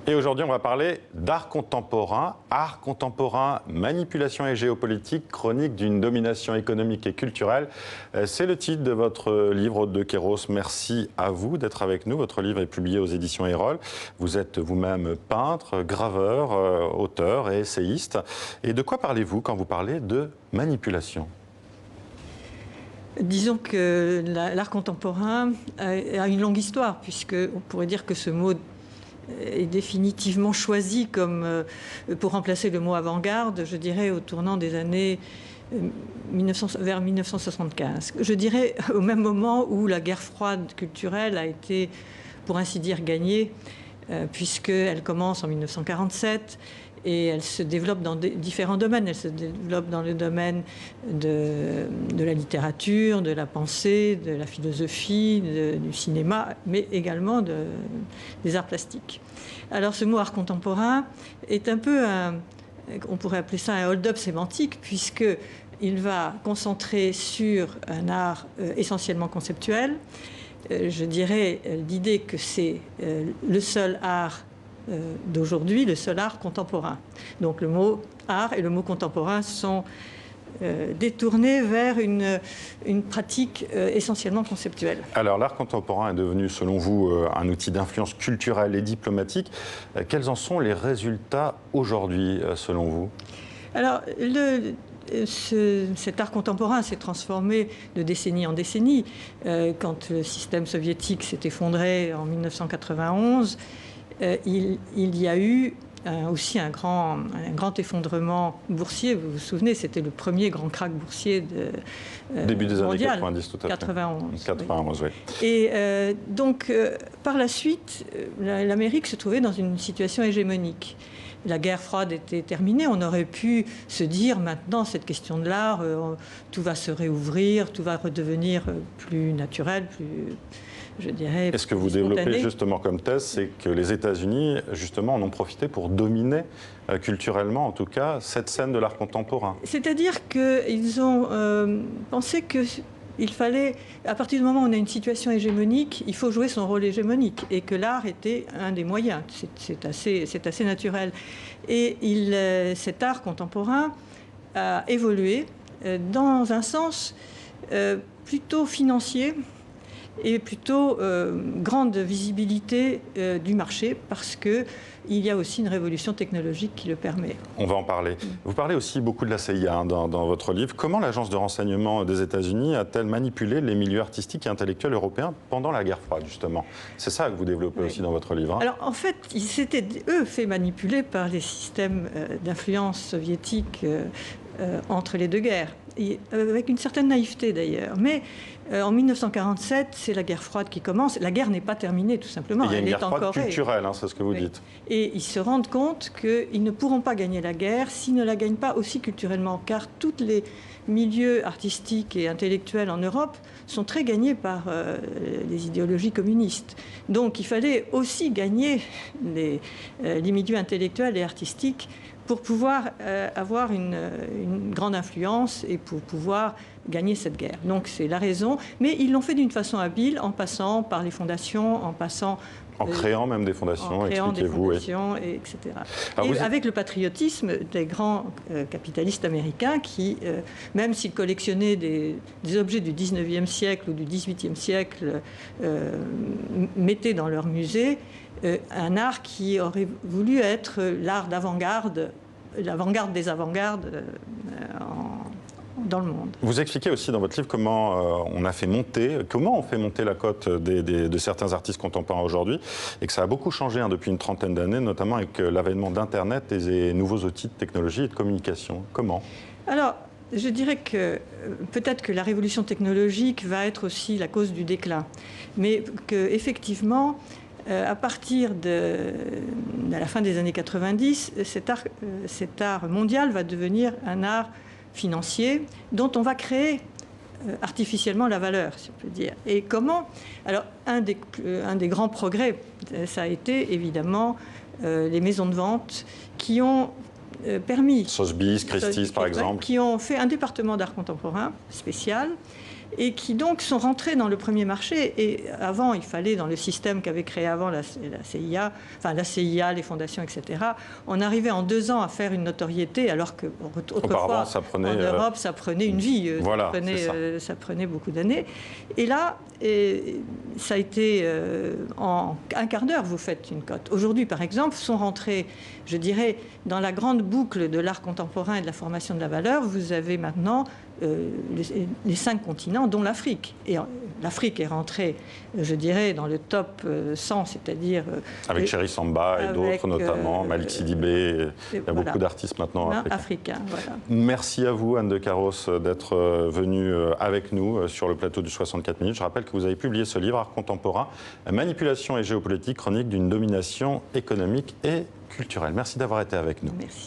Et aujourd'hui, on va parler d'art contemporain, manipulation et géopolitique, chronique d'une domination économique et culturelle. C'est le titre de votre livre, Aude de Queyros. Merci à vous d'être avec nous. Votre livre est publié aux éditions Erol. Vous êtes vous-même peintre, graveur, auteur et essayiste. Et de quoi parlez-vous quand vous parlez de manipulation ? Disons que l'art contemporain a une longue histoire, puisqu'on pourrait dire que ce mot est définitivement choisi pour remplacer le mot avant-garde, je dirais, au tournant des années vers 1975. Je dirais au même moment où la guerre froide culturelle a été, pour ainsi dire, gagnée, puisqu'elle commence en 1947 et elle se développe dans différents domaines. Elle se développe dans le domaine de la littérature, de la pensée, de la philosophie, du cinéma, mais également des arts plastiques. Alors ce mot art contemporain est un peu on pourrait appeler ça un hold-up sémantique, puisqu'il va concentrer sur un art essentiellement conceptuel. Je dirais l'idée que c'est le seul art d'aujourd'hui, le seul art contemporain. Donc le mot art et le mot contemporain sont détournés vers une pratique essentiellement conceptuelle. Alors l'art contemporain est devenu, selon vous, un outil d'influence culturelle et diplomatique. Quels en sont les résultats aujourd'hui, selon vous ? Alors, cet art contemporain s'est transformé de décennie en décennie. Quand le système soviétique s'est effondré en 1991, il y a eu aussi un grand effondrement boursier. Vous vous souvenez, c'était le premier grand krach boursier début des mondial, années 90, tout à fait. 91. Oui. Et donc, par la suite, l'Amérique se trouvait dans une situation hégémonique. La guerre froide était terminée, on aurait pu se dire maintenant, cette question de l'art, tout va se réouvrir, tout va redevenir plus naturel, plus, je dirais, est-ce que vous développez justement comme thèse, c'est que les États-Unis, justement, en ont profité pour dominer culturellement, en tout cas, cette scène de l'art contemporain? C'est-à-dire qu'ils ont pensé qu'il fallait, à partir du moment où on a une situation hégémonique, il faut jouer son rôle hégémonique, et que l'art était un des moyens. C'est assez naturel. Et cet art contemporain a évolué dans un sens plutôt financier, et plutôt grande visibilité du marché, parce qu'il y a aussi une révolution technologique qui le permet. On va en parler. Vous parlez aussi beaucoup de la CIA dans votre livre. Comment l'agence de renseignement des États-Unis a-t-elle manipulé les milieux artistiques et intellectuels européens pendant la guerre froide, justement? C'est ça que vous développez aussi dans votre livre. Alors, en fait, ils s'étaient, eux, fait manipuler par les systèmes d'influence soviétiques entre les deux guerres, et avec une certaine naïveté d'ailleurs. Mais en 1947, c'est la guerre froide qui commence. La guerre n'est pas terminée, tout simplement. Il y a une guerre froide culturelle, c'est ce que vous dites. Et ils se rendent compte qu'ils ne pourront pas gagner la guerre s'ils ne la gagnent pas aussi culturellement, car tous les milieux artistiques et intellectuels en Europe sont très gagnés par les idéologies communistes. Donc il fallait aussi gagner les milieux intellectuels et artistiques pour pouvoir avoir une grande influence et pour pouvoir gagner cette guerre. Donc c'est la raison. Mais ils l'ont fait d'une façon habile, en passant par les fondations, en créant même des fondations, expliquez-vous. Etc. Alors et avec le patriotisme des grands capitalistes américains qui, même s'ils collectionnaient des objets du 19e siècle ou du 18e siècle, mettaient dans leur musée un art qui aurait voulu être l'art d'avant-garde, l'avant-garde des avant-gardes dans le monde. Vous expliquez aussi dans votre livre comment on fait monter la cote de certains artistes contemporains aujourd'hui, et que ça a beaucoup changé depuis une trentaine d'années, notamment avec l'avènement d'Internet et des nouveaux outils de technologie et de communication. Comment? Alors, je dirais que peut-être que la révolution technologique va être aussi la cause du déclin, mais qu'effectivement, à partir de la fin des années 90, cet art mondial va devenir un art financier dont on va créer artificiellement la valeur, si on peut dire. Et comment? Alors, un des grands progrès, ça a été évidemment les maisons de vente qui ont permis... Sotheby's, Christie's par exemple. Qui ont fait un département d'art contemporain spécial et qui donc sont rentrés dans le premier marché. Et avant, il fallait, dans le système qu'avait créé avant la CIA, enfin la CIA, les fondations, etc., on arrivait en 2 ans à faire une notoriété, alors qu'autrefois, en Europe, ça prenait une vie, voilà, ça prenait beaucoup d'années. Et là, ça a été en un quart d'heure, vous faites une cote. Aujourd'hui, par exemple, sont rentrés, je dirais, dans la grande boucle de l'art contemporain et de la formation de la valeur. Vous avez maintenant les 5 continents, dont l'Afrique. Et l'Afrique est rentrée, je dirais, dans le top 100, c'est-à-dire... avec Chéri Samba et d'autres, notamment, Malik Sidibé. Il y a beaucoup d'artistes maintenant africains. Voilà. Merci à vous, Anne de Carros, d'être venue avec nous sur le plateau du 64 minutes. Je rappelle que vous avez publié ce livre, Art contemporain, manipulation et géopolitique, chronique d'une domination économique et culturelle. Merci d'avoir été avec nous. Merci.